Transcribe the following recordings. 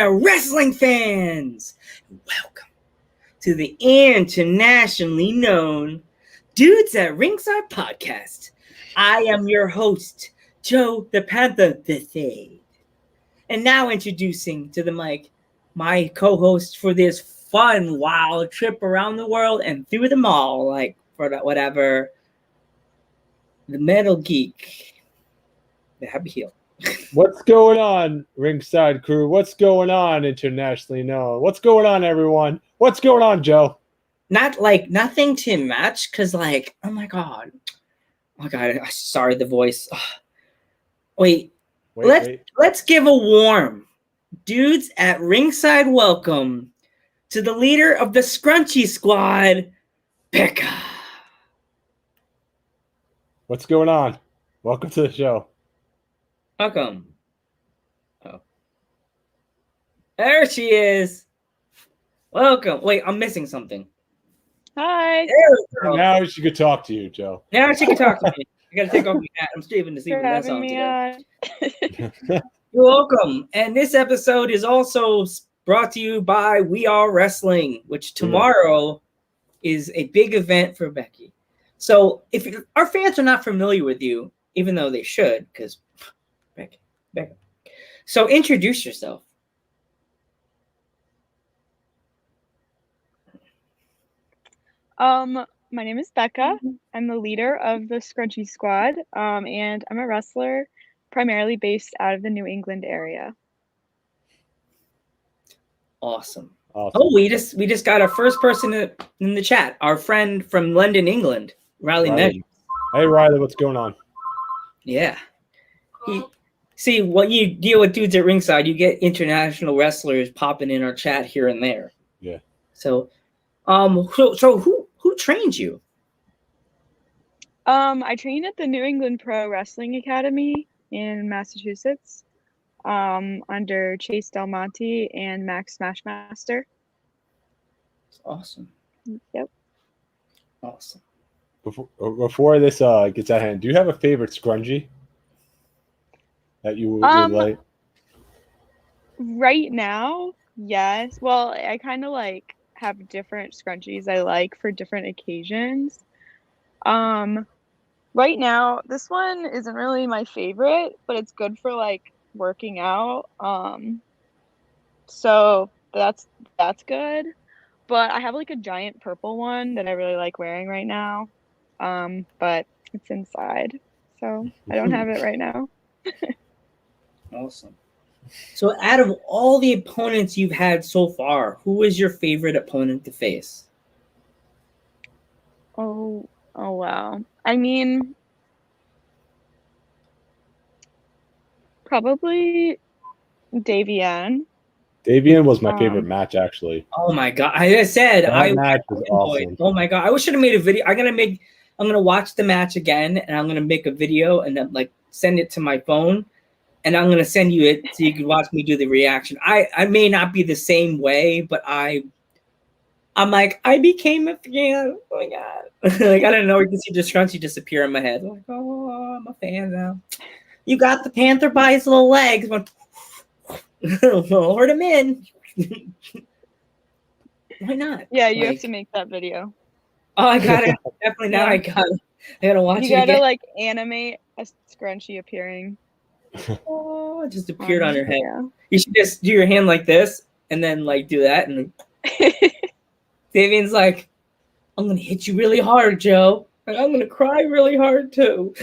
there, wrestling fans! Welcome to the internationally known Dudes at Ringside podcast. I am your host, Joe the Panther III. And now introducing to the mic my co-host for this fun, wild trip around the world and through them all, like for that whatever, the Metal Geek, the Happy Heel. What's going on, Ringside crew? What's going on, internationally known? What's going on, everyone? What's going on, Joe? Nothing to match, because oh my god, sorry, the voice. Wait, let's give a warm Dudes at Ringside welcome to the leader of the Scrunchy Squad, Becca. What's going on? Welcome to the show. Welcome. Oh, there she is. Welcome. Wait, I'm missing something. Hi. Now she could talk to you, Joe. Now she can talk to me. I gotta take off my hat. I'm Steven to see the mess on today. You're welcome. And this episode is also brought to you by We Are Wrestling, which tomorrow is a big event for Becky. So if our fans are not familiar with you, even though they should, because Becca. So introduce yourself. My name is Becca. I'm the leader of the Scrunchy Squad, and I'm a wrestler primarily based out of the New England area. Awesome. Oh, we just got our first person in the chat. Our friend from London, England, Riley. Hey, Riley, what's going on? Yeah. See, when you deal with Dudes at Ringside, you get international wrestlers popping in our chat here and there. Yeah. So, so who trained you? I trained at the New England Pro Wrestling Academy in Massachusetts, under Chase Del Monte and Max Smashmaster. Awesome. Yep. Awesome. Before this gets out of hand, do you have a favorite scrunchie that you would like? Right now, yes. Well, I kind of have different scrunchies I like for different occasions. Right now, this one isn't really my favorite, but it's good for working out. So that's good. But I have a giant purple one that I really like wearing right now. But it's inside, so I don't have it right now. Awesome. So out of all the opponents you've had so far, who is your favorite opponent to face? Oh wow. I mean, probably Davian. Davian was my favorite match, actually. Oh my god! I said that match was awesome. Oh my god! I wish I'd have made a video. I'm gonna watch the match again, and I'm gonna make a video and then send it to my phone, and I'm gonna send you it so you can watch me do the reaction. I may not be the same way, but I'm I became a fan. Oh my god! I don't know. You can see the scrunchie disappear in my head. Oh, I'm a fan now. You got the panther by his little legs. Lord him in. Why not? Yeah, you have to make that video. Oh, I got it. Definitely now. I gotta watch it. You gotta animate a scrunchie appearing. Oh, it just appeared on your head. Yeah. You should just do your hand like this and then do that. And Davian's I'm gonna hit you really hard, Joe. And I'm gonna cry really hard too.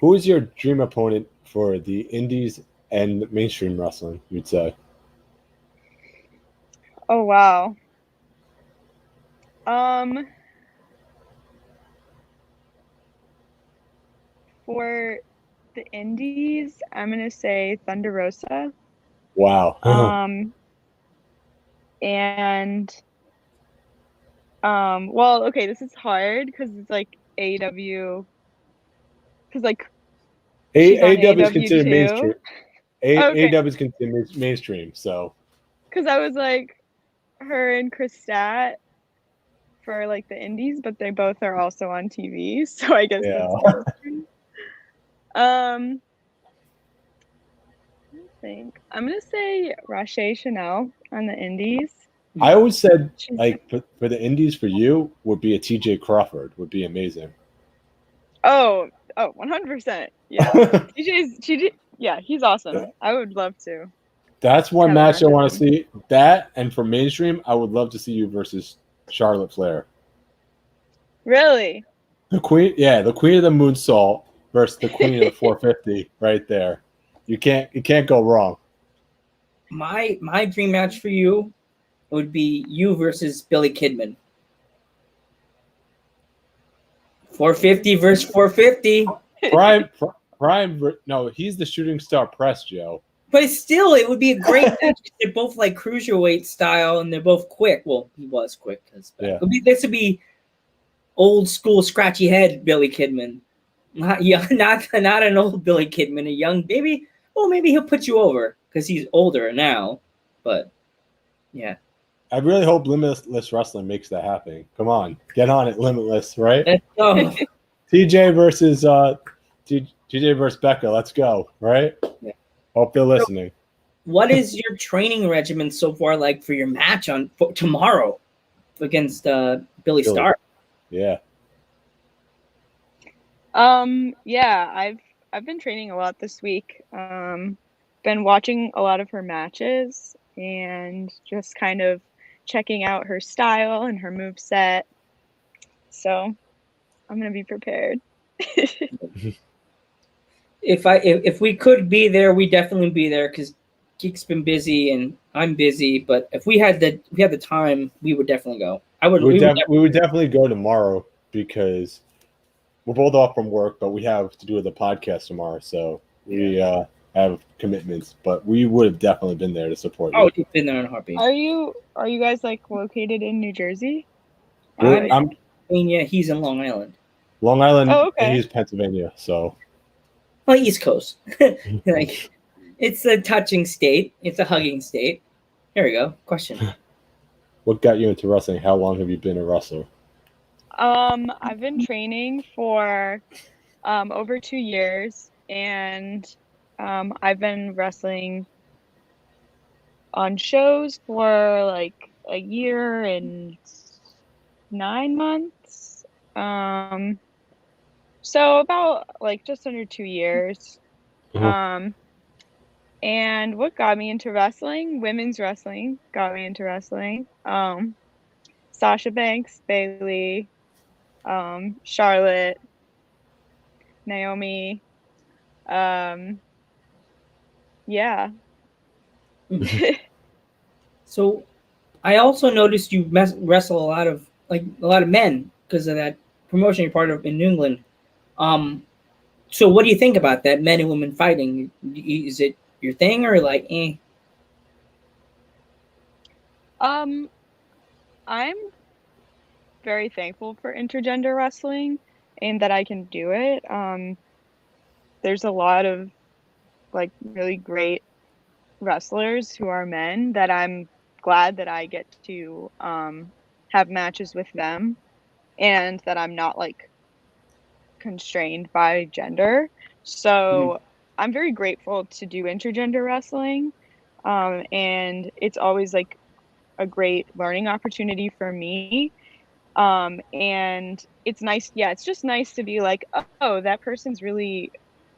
Who is your dream opponent for the indies and mainstream wrestling, you'd say? Oh wow. For the indies, I'm gonna say Thunder Rosa. Wow. And well, okay, this is hard because it's AEW, because AEW is considered mainstream. Okay. AEW is considered mainstream, so. Because I was her and Chris Stat for the indies, but they both are also on TV, so I guess that's think. I'm gonna say Roche Chanel on the Indies. I always said She's like for the Indies for you would be a TJ Crawford would be amazing. oh 100%. Yeah. Yeah, he's awesome. I would love to That's one have a match match I with want to him. see. That and for mainstream, I would love to see you versus Charlotte Flair. Really? The queen, yeah, the queen of the moonsault versus the queen of the 450, right there. You can't go wrong. My dream match for you would be you versus Billy Kidman. 450 versus 450. Prime, no, he's the shooting star press, Joe. But still, it would be a great match. They're both like cruiserweight style, and they're both quick. Well, he was quick. Yeah. This would be old school scratchy head Billy Kidman, not young, not an old Billy Kidman, a young maybe. Well, maybe he'll put you over because he's older now. But yeah, I really hope Limitless Wrestling makes that happen. Come on, get on it, Limitless, right? let's go. TJ versus TJ versus Becca. Let's go, right? Yeah. Hope they're listening. What is your training regimen so far like for your match on tomorrow against Billy Starr? Yeah. Yeah, I've been training a lot this week. Been watching a lot of her matches and just kind of checking out her style and her move set. So I'm gonna be prepared. If we could be there, we definitely be there because Geek's been busy and I'm busy. But if we had the time, we would definitely go. We would definitely go tomorrow because we're both off from work, but we have to do the podcast tomorrow, so we have commitments. But we would have definitely been there to support you. Oh, you've been there in a heartbeat. Are you guys like located in New Jersey? Yeah, he's in Long Island. Long Island, oh, okay. And he's Pennsylvania, so. Well, East Coast. Like, it's a touching state. It's a hugging state. There we go. Question. What got you into wrestling? How long have you been a wrestler? I've been training for over 2 years, and I've been wrestling on shows for like a year and 9 months. So about like just under 2 years. And what got me into wrestling? Women's wrestling got me into wrestling. Sasha Banks, Bailey, Charlotte, Naomi. Yeah. So I also noticed you wrestle a lot of men because of that promotion you're part of in New England. So what do you think about that, men and women fighting? Is it your thing or like eh? I'm very thankful for intergender wrestling and that I can do it. There's a lot of like really great wrestlers who are men that I'm glad that I get to have matches with them and that I'm not like constrained by gender. So I'm very grateful to do intergender wrestling. And it's always like a great learning opportunity for me. And it's nice. Yeah, it's just nice to be like, oh, that person's really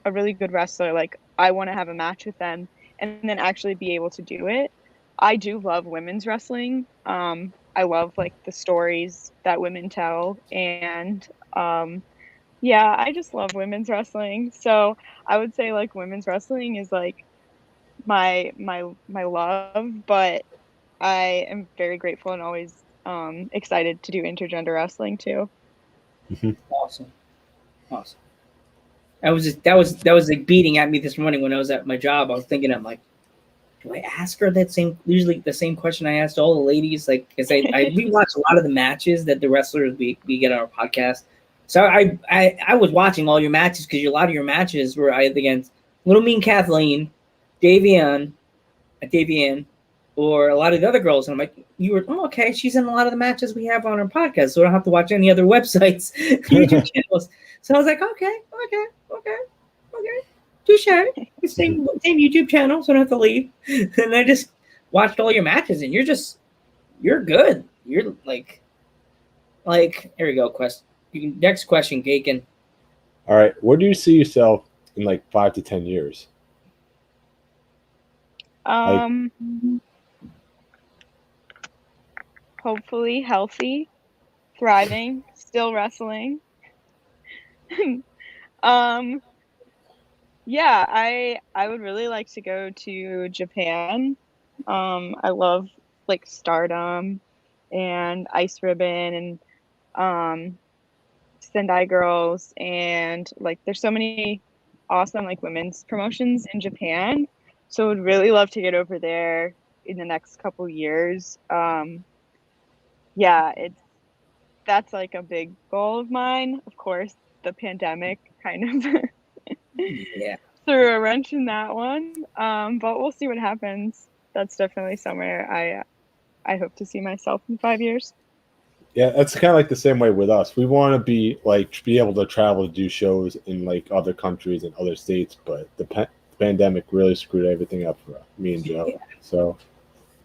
a really good wrestler. Like, I want to have a match with them and then actually be able to do it. I do love women's wrestling. I love like the stories that women tell. And yeah, I just love women's wrestling. So I would say like women's wrestling is like my love, but I am very grateful and always excited to do intergender wrestling too. Awesome. That was like beating at me this morning when I was at my job. I was thinking, I'm like, do I ask her usually the same question I asked all the ladies? Like, because I rewatch a lot of the matches that the wrestlers we get on our podcast. So I was watching all your matches because a lot of your matches were either against Little Mean Kathleen, Davian, or a lot of the other girls. And I'm like, okay, she's in a lot of the matches we have on our podcast, so I don't have to watch any other websites, YouTube channels. So I was like, okay. touche. Same YouTube channel, so I don't have to leave. And I just watched all your matches, and you're good. You're like here we go. Next question, Gaken. All right, where do you see yourself in like 5 to 10 years? Hopefully healthy, thriving, still wrestling. Yeah, I would really like to go to Japan. I love like Stardom and Ice Ribbon and Sendai Girls, and like there's so many awesome like women's promotions in Japan. So would really love to get over there in the next couple years. Yeah, that's like a big goal of mine. Of course, the pandemic kind of Yeah. threw a wrench in that one. But we'll see what happens. That's definitely somewhere I hope to see myself in 5 years. Yeah, that's kind of like the same way with us. We want to be able to travel to do shows in like other countries and other states, but the pandemic really screwed everything up for me and Joe. Yeah. So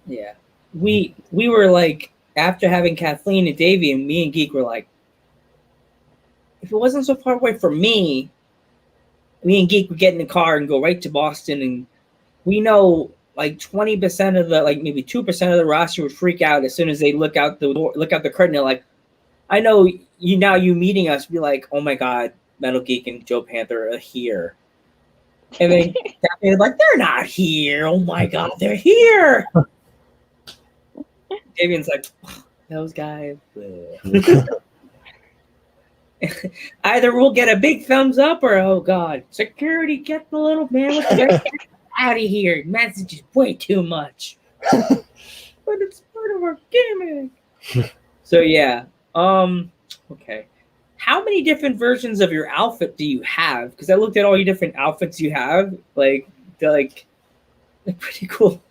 yeah, we were like, after having Kathleen and Davey, and me and Geek were like, if it wasn't so far away from me and Geek would get in the car and go right to Boston, and we know like 20% of the, like maybe 2% of the roster would freak out as soon as they look out the door, look out the curtain. They're like, I know you meeting us, be like, oh my God, Metal Geek and Joe Panther are here. And then Davian's like, they're not here. Oh my God, they're here. Davian's like, those guys. Either we'll get a big thumbs up or, oh God, security, get the little man with the red out of here. Message is way too much. But it's part of our gimmick. So yeah. Okay. How many different versions of your outfit do you have? Because I looked at all your different outfits you have. Like, they're pretty cool.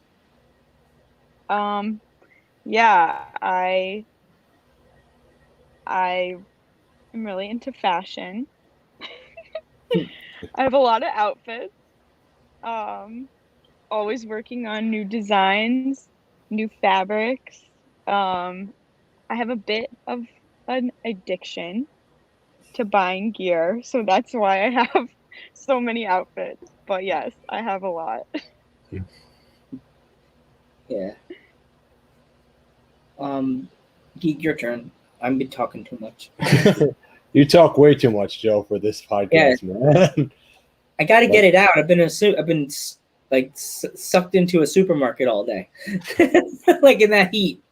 Yeah, I am really into fashion. I have a lot of outfits. Always working on new designs, new fabrics. I have a bit of an addiction to buying gear, so that's why I have so many outfits. But yes, I have a lot. Yeah. Geek, your turn. I've been talking too much. You talk way too much, Joe, for this podcast, man. I got to get it out. I've been like sucked into a supermarket all day, like in that heat,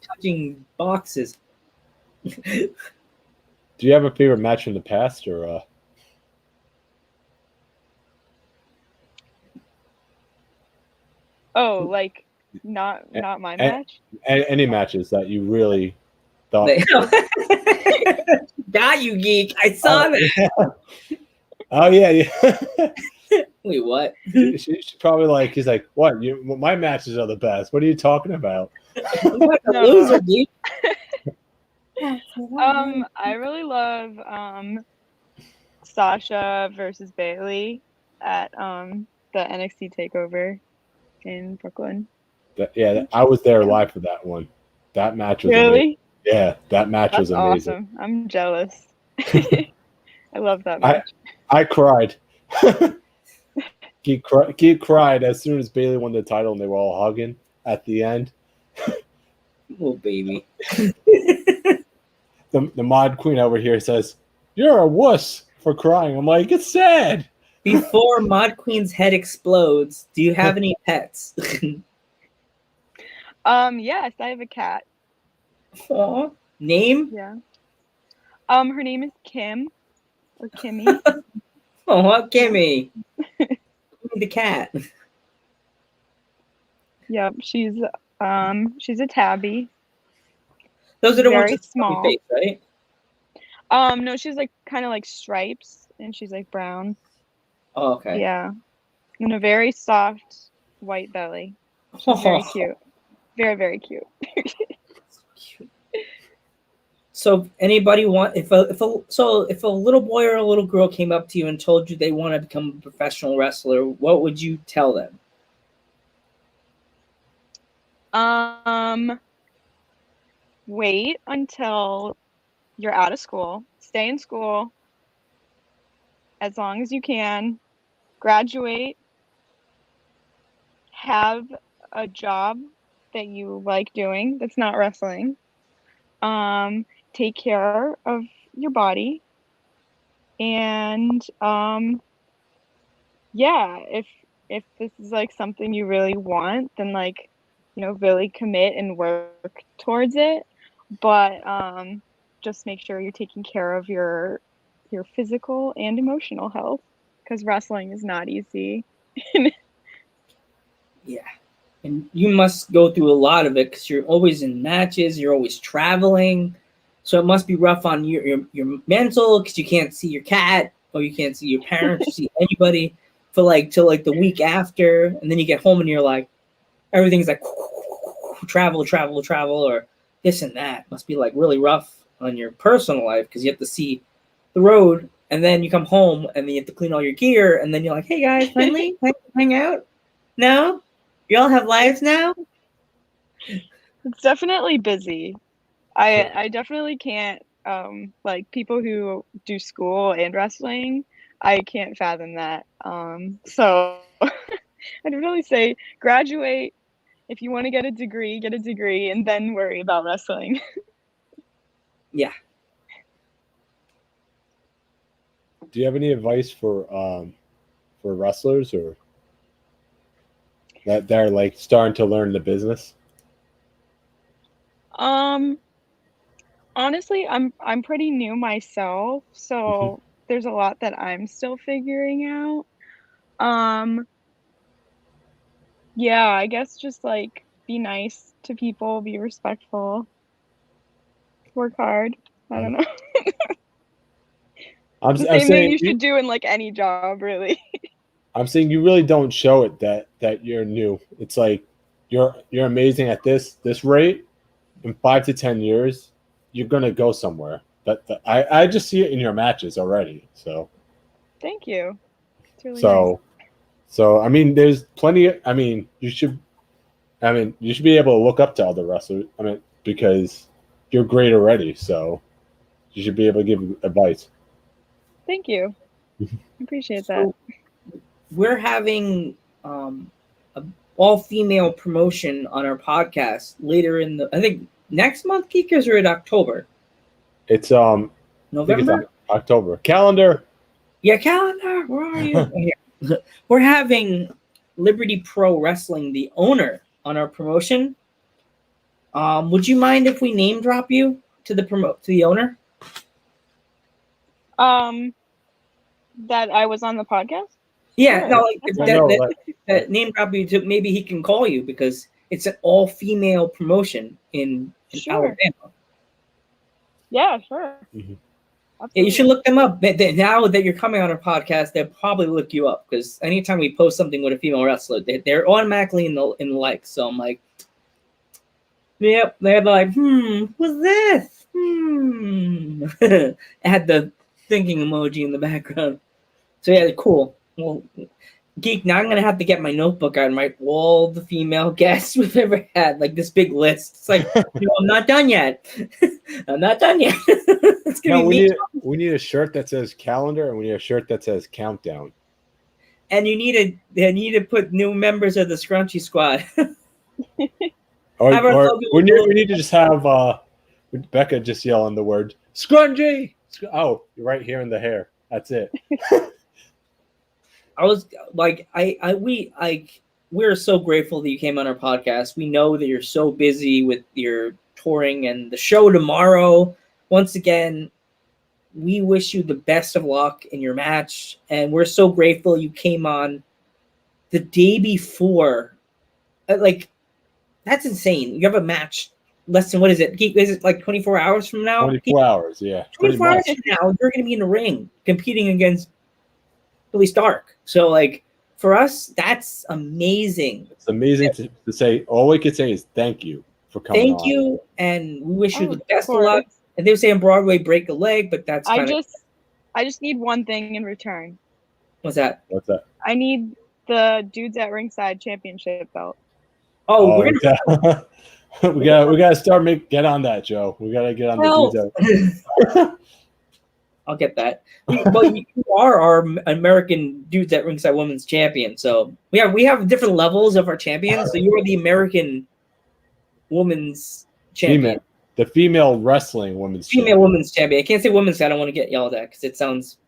touching boxes. Do you have a favorite match from the past, or? Oh, like not my match. Any matches that you really thought? Got you, Geek. I saw that. Oh yeah. Wait, what? She's probably like, he's like, what? My matches are the best. What are you talking about? I'm like a loser, Geek. I really love Sasha versus Bailey at the NXT Takeover in Brooklyn. I was there live for that one. That match was really amazing. Yeah, that match was amazing. Awesome. I'm jealous. I love that match. I cried. He cried as soon as Bailey won the title and they were all hugging at the end. Oh, baby. The mod queen over here says, "You're a wuss for crying." I'm like, it's sad. Before Mod Queen's head explodes, do you have any pets? Yes, I have a cat. Aww. Name? Yeah. Her name is Kim or Kimmy. Oh, Kimmy. The cat. Yep, she's a tabby. Those are the very ones with small. Face, right? No, she's like kind of like stripes, and she's like brown. Oh, okay. Yeah, and a very soft white belly. She's very cute. Very, very cute. So if anybody want if a little boy or a little girl came up to you and told you they want to become a professional wrestler, what would you tell them? Wait until you're out of school. Stay in school as long as you can. Graduate. Have a job that you like doing that's not wrestling. Take care of your body. And yeah, if this is like something you really want, then like, really commit and work towards it. But just make sure you're taking care of your physical and emotional health because wrestling is not easy. Yeah. And you must go through a lot of it because you're always in matches, you're always traveling. So it must be rough on your mental because you can't see your cat or you can't see your parents, you see anybody for like till like the week after, and then you get home and you're like everything's like travel, travel, travel, or this and that. Must be like really rough on your personal life because you have to see the road, and then you come home and then you have to clean all your gear, and then you're like, hey guys, finally hang out. No, you all have lives now. It's definitely busy. I definitely can't like people who do school and wrestling, I can't fathom that. So I'd really say graduate. If you want to get a degree and then worry about wrestling. Yeah. Do you have any advice for wrestlers or that they're like starting to learn the business? Um Honestly, I'm pretty new myself, so there's a lot that I'm still figuring out. Um yeah, I guess just like be nice to people, be respectful, work hard. I don't know. The I'm same thing saying you should do in like any job, really. I'm saying you really don't show it that you're new. It's like you're amazing at this rate. In 5 to 10 years, you're gonna go somewhere. I just see it in your matches already. Thank you. It's really nice. So so I mean, there's plenty. I mean, you should be able to look up to other wrestlers. I mean, because you're great already. So you should be able to give advice. Thank you. I appreciate that. So we're having a all female promotion on our podcast later in the I think next month, Geekers, or in October, It's I think it's November. October calendar. Yeah, calendar. Where are you? Here. We're having Liberty Pro Wrestling, the owner, on our promotion. Would you mind if we name drop you to the owner? That I was on the podcast? Yeah, Sure. no, like, That's Yeah, fine. no, that name drop you to maybe he can call you because it's an all female promotion in Sure. Alabama. Yeah, sure. Mhm. Yeah, you should look them up. Now that you're coming on our podcast, they'll probably look you up because anytime we post something with a female wrestler, they're automatically in the likes. So I'm like, yep, they're like, what's this? I had the thinking emoji in the background. So yeah, cool. Well, Geek, now I'm gonna have to get my notebook out and write all the female guests we've ever had, like this big list. It's like, I'm not done yet. I'm not done yet. It's gonna No, be me. we need a shirt that says calendar, and we need a shirt that says countdown. And you need to put new members of the Scrunchy Squad. Or we need to just have Becca just yelling the word scrungy. Oh, right here in the hair. That's it. I was like, we're so grateful that you came on our podcast. We know that you're so busy with your touring and the show tomorrow. Once again, we wish you the best of luck in your match, and we're so grateful you came on the day before. Like, that's insane. You have a match less than, what is it? Is it like 24 hours from now? 24 hours, yeah. 24 hours from now, you're going to be in the ring competing against Billy Stark. So, like, for us, that's amazing. It's amazing to say. All we could say is thank you for coming on. Thank you, and we wish you the best of course. luck. And they were saying Broadway break a leg, but that's I kind of just need one thing in return. what's that? What's that? I need the Dudes at Ringside championship belt. Oh, we're yeah. we gotta get on that, Joe. We gotta get on the dudes. I'll get that. But you are our American Dudes at Ringside Women's Champion, so we have different levels of our champions. So you are the American Women's Champion. The female wrestling women's female women's champion. I can't say women's. I don't want to get yelled at because it sounds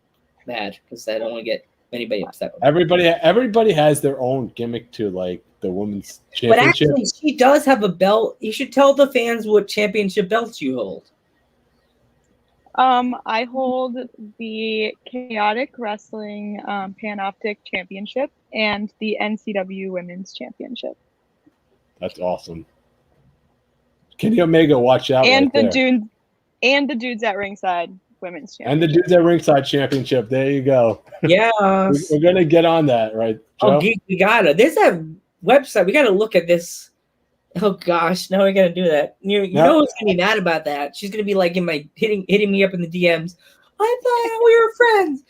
bad. Because I don't want to get anybody upset. Everybody has their own gimmick to like the women's championship. But actually, she does have a belt. You should tell the fans what championship belts you hold. I hold the Chaotic Wrestling Panoptic Championship and the NCW Women's Championship. That's awesome. Kenny Omega, watch out! And right the Dudes at Ringside Women's Championship. And the Dudes at Ringside Championship. There you go. Yeah, we're gonna get on that, right, Joe? Oh, we gotta. There's that website. We gotta look at this. Oh gosh, now we gotta do that. You know who's gonna be mad about that? She's gonna be like in my hitting me up in the DMs. I thought we were friends.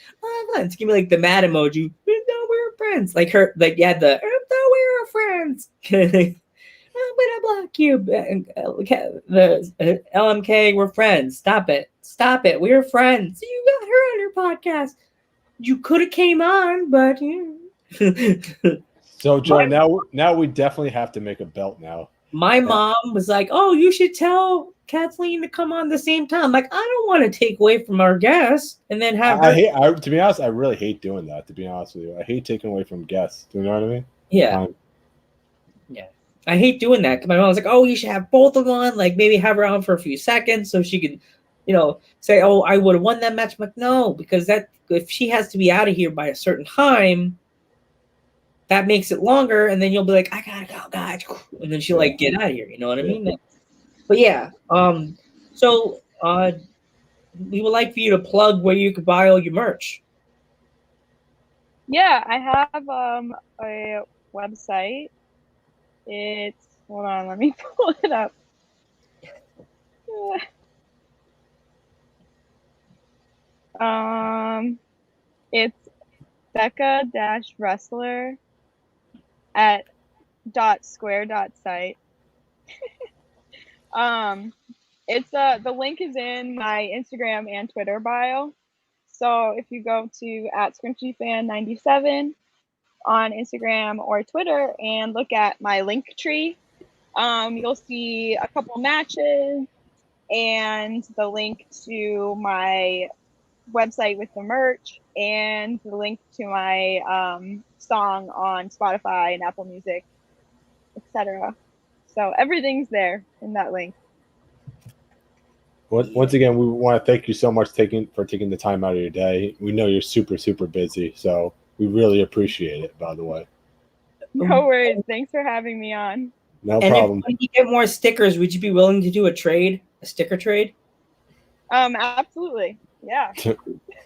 It's gonna be like the mad emoji. We thought we were friends. Like her, like yeah, I thought we were friends. I'm gonna block you. The LMK, we're friends. Stop it. We're friends. You got her on your podcast. You could have came on, but So, Joe, now we definitely have to make a belt now. My mom was like, "Oh, you should tell Kathleen to come on the same time." Like, I don't want to take away from our guests and then have her. To be honest, I really hate doing that. To be honest with you, I hate taking away from guests. Do you know what I mean? Yeah. Yeah. I hate doing that. My mom was like, "Oh, you should have both of them on. Like, maybe have her on for a few seconds so she could, say, oh, I would have won that match." I'm like, no, because if she has to be out of here by a certain time, that makes it longer, and then you'll be like, I gotta go, guys, and then she'll like get out of here. You know what I mean? But yeah, so we would like for you to plug where you could buy all your merch. Yeah, I have a website. It's hold on, let me pull it up. It's Becca-wrestler at .square.site. It's the link is in my Instagram and Twitter bio. So if you go to @scrunchyfan97 on Instagram or Twitter and look at my link tree, you'll see a couple matches and the link to my website with the merch and the link to my song on Spotify and Apple Music, etc. So everything's there in that link. Once again, we want to thank you so much for taking the time out of your day. We know you're super, super busy, so we really appreciate it, by the way. No worries. Thanks for having me on. No problem. If you get more stickers, would you be willing to do a sticker trade? Absolutely. Yeah.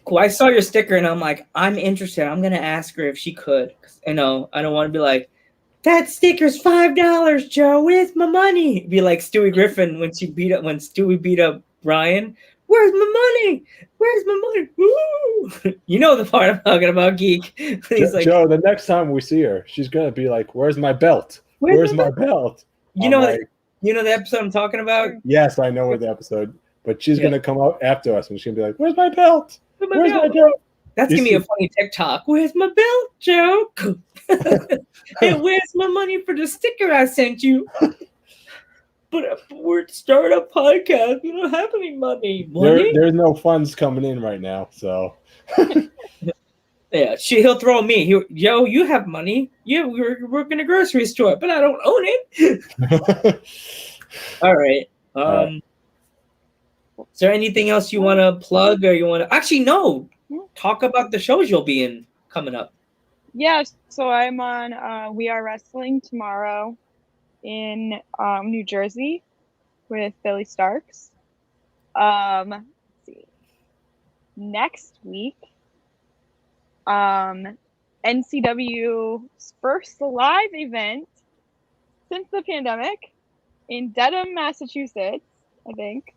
Cool. I saw your sticker and I'm like, I'm interested. I'm gonna ask her if she could. I know I don't want to be like, that sticker's $5, Joe. Where's my money? Be like Stewie Griffin when Stewie beat up Brian. Where's my money? Where's my money? Woo! You know the part I'm talking about, geek. He's like, Joe, the next time we see her, she's gonna be like, "Where's my belt? Where's my belt?" You know the episode I'm talking about? Yes, I know the episode. But she's gonna come out after us and she's gonna be like, "Where's my belt? Where's my belt?" That's gonna be a funny TikTok. Where's my belt, Joe? And where's my money for the sticker I sent you? But we're starting a podcast. We don't have any money. There's no funds coming in right now, so. Yeah, he'll throw me. Joe, you have money. Yeah, we're working a grocery store, but I don't own it. All right. Is there anything else you want to plug, or you want to? Actually, no. Talk about the shows you'll be in coming up. Yes, so I'm on We Are Wrestling tomorrow in New Jersey with Billy Starks. Let's see. Next week, NCW's first live event since the pandemic in Dedham, Massachusetts, I think.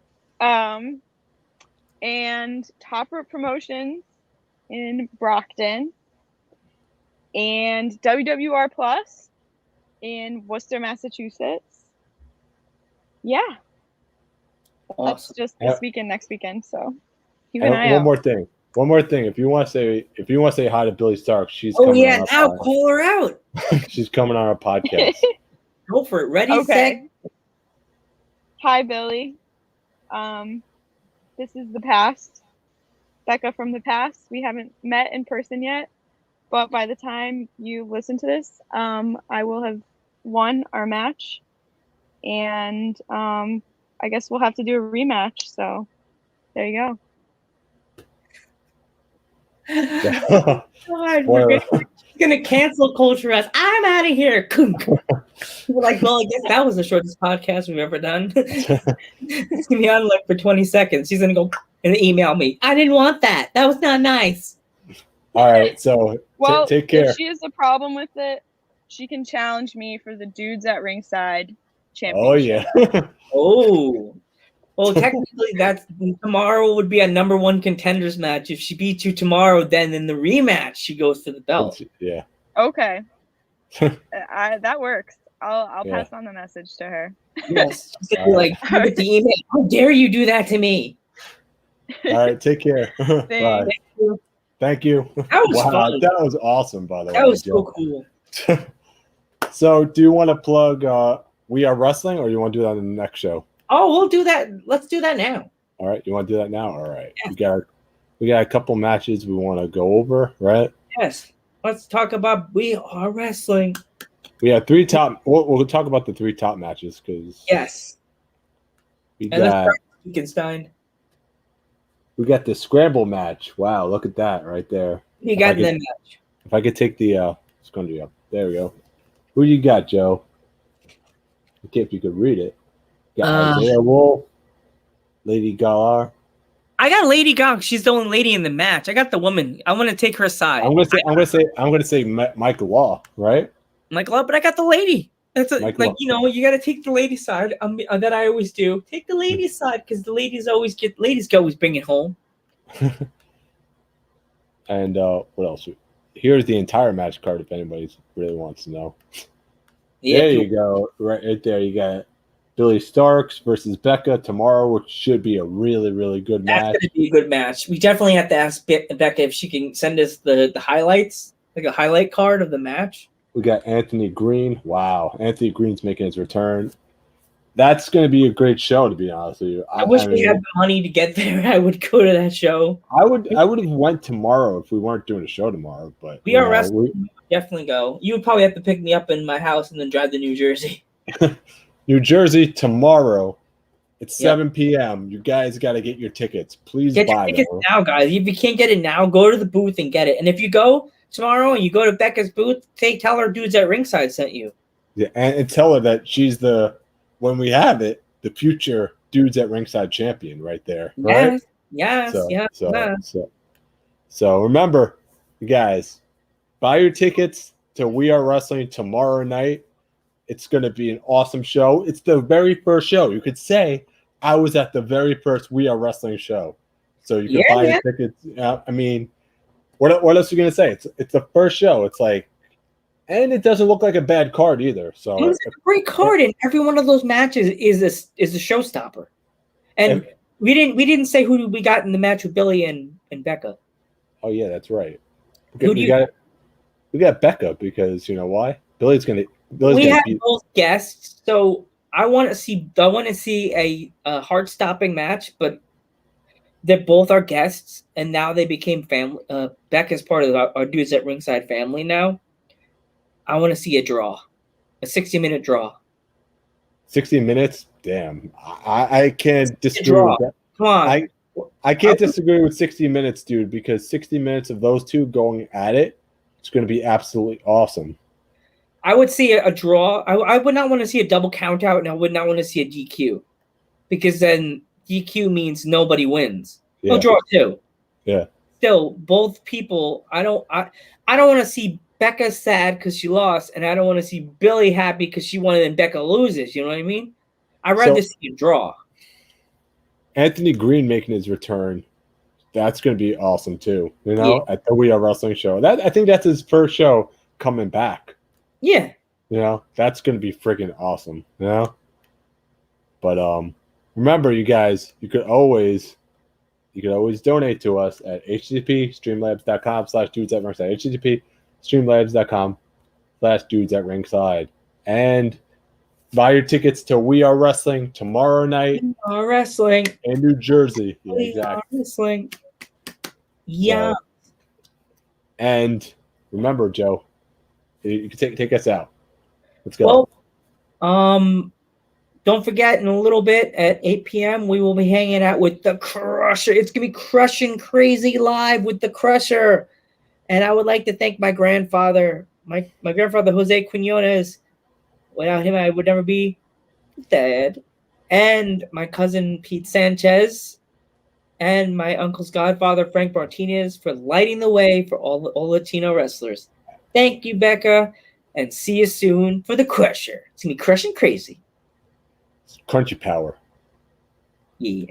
and Top Rope Promotions in Brockton, and WWR Plus in Worcester, Massachusetts. Yeah, that's Awesome. just this weekend, next weekend. So keep an And eye one out. more thing. One more thing. If you want to say hi to Billy Stark, she's Oh coming yeah, on now our call her out. she's coming on our podcast. Go for it. Ready, Okay. set. Hi, Billy. This is the past. Becca from the past. We haven't met in person yet, but by the time you listen to this, I will have won our match, and I guess we'll have to do a rematch. So there you go. God, we're gonna cancel culture as I'm out of here. We're like, well, I guess that was the shortest podcast we've ever done. It's gonna be on like for 20 seconds. She's gonna go and email me. I didn't want that. That was not nice. All right, so Well, take care. if she has a problem with it, she can challenge me for the Dudes at Ringside championship. Oh yeah. Oh. Well, technically, that's tomorrow would be a number one contenders match. If she beats you tomorrow, then in the rematch she goes for the belt. Yeah. Okay, that works. I'll Yeah. pass on the message to her. Yes, she's gonna be like, you get the email. How dare you do that to me? All right, take care. Bye. Thank you. That was fun. That was awesome, by the way. That was so cool. So, do you want to plug We Are Wrestling, or you want to do that in the next show? Oh, we'll do that. Let's do that now. All right, you want to do that now? All right. Yes. We got a couple matches we want to go over, right? Yes. Let's talk about We Are Wrestling. We have three top. We'll talk about the three top matches because yes, we and got Wittgenstein. We got the scramble match. Wow, look at that right there. You got in that match. If I could take the, it's going to be up. There we go. Who you got, Joe? Okay, if you could read it. You got Isaiah Wolf, Lady Galar. I got Lady Gaga. She's the only lady in the match. I got the woman. I want to take her side. I'm gonna say Michael Law, right? Michael Law, but I got the lady. That's Michael Law. You got to take the lady side. That I always do. Take the lady side because the ladies always bring it home. And what else? Here's the entire match card if anybody really wants to know. Yeah, there you go. Right there, you got Billy Starks versus Becca tomorrow, which should be a really, really good match. That's going to be a good match. We definitely have to ask Becca if she can send us the highlights, like a highlight card of the match. We got Anthony Green. Wow, Anthony Green's making his return. That's going to be a great show, to be honest with you. I wish we had the money to get there. I would go to that show. I would have went tomorrow if we weren't doing a show tomorrow. But We Are Wrestling. We definitely go. You would probably have to pick me up in my house and then drive to New Jersey. New Jersey tomorrow. It's 7 p.m. You guys got to get your tickets. Please get buy your tickets now, guys. If you can't get it now, go to the booth and get it. And if you go tomorrow and you go to Becca's booth, tell her Dudes at Ringside sent you. Yeah, and tell her that she's when we have it, the future Dudes at Ringside champion right there. Right? Yes. So remember, you guys, buy your tickets to We Are Wrestling tomorrow night. It's going to be an awesome show. It's the very first show. You could say I was at the very first We Are Wrestling show. So you can buy your tickets. I mean, what else are you going to say? It's the first show. It's like, and it doesn't look like a bad card either. So it was a great card, and every one of those matches is a showstopper. And we didn't say who we got in the match with Billy and Becca. Oh yeah, that's right. We got Becca because you know why? Billy's gonna have both guests, so I want to see a heart-stopping match, but they're both our guests, and now they became family. Becca's part of our Dudes at Ringside family now. I want to see a draw, a 60-minute draw. 60 minutes? Damn, I can't disagree with that. Come on, I can't disagree with 60 minutes, dude, because 60 minutes of those two going at it, it's going to be absolutely awesome. I would see a draw. I would not want to see a double count out, and I would not want to see a DQ, because then DQ means nobody wins. Yeah. No draw too. Yeah. Still, both people. I don't want to see Becca sad because she lost, and I don't want to see Billy happy because she won and Becca loses. You know what I mean? I'd rather see a draw. Anthony Green making his return. That's going to be awesome too. You know, Yeah. at the We Are Wrestling show. That I think that's his first show coming back. Yeah. You know, that's going to be freaking awesome. You know, but remember, you guys, you could always donate to us at http://streamlabs.com/dudes at ringside. http://streamlabs.com/dudes at ringside. And buy your tickets to We Are Wrestling tomorrow night We are wrestling. in New Jersey. Yeah, We exactly. are wrestling. Yeah. So, and remember, Joe, you can take us out. Let's go. Well, don't forget, in a little bit at 8 p.m., we will be hanging out with the Crusher. It's going to be Crushing Crazy Live with the Crusher. And I would like to thank my grandfather, my grandfather, Jose Quinones. Without him, I would never be dead. And my cousin, Pete Sanchez. And my uncle's godfather, Frank Martinez, for lighting the way for all Latino wrestlers. Thank you, Becca. And see you soon for the Crusher. It's going to be crushing crazy. Crunchy power. Yeah.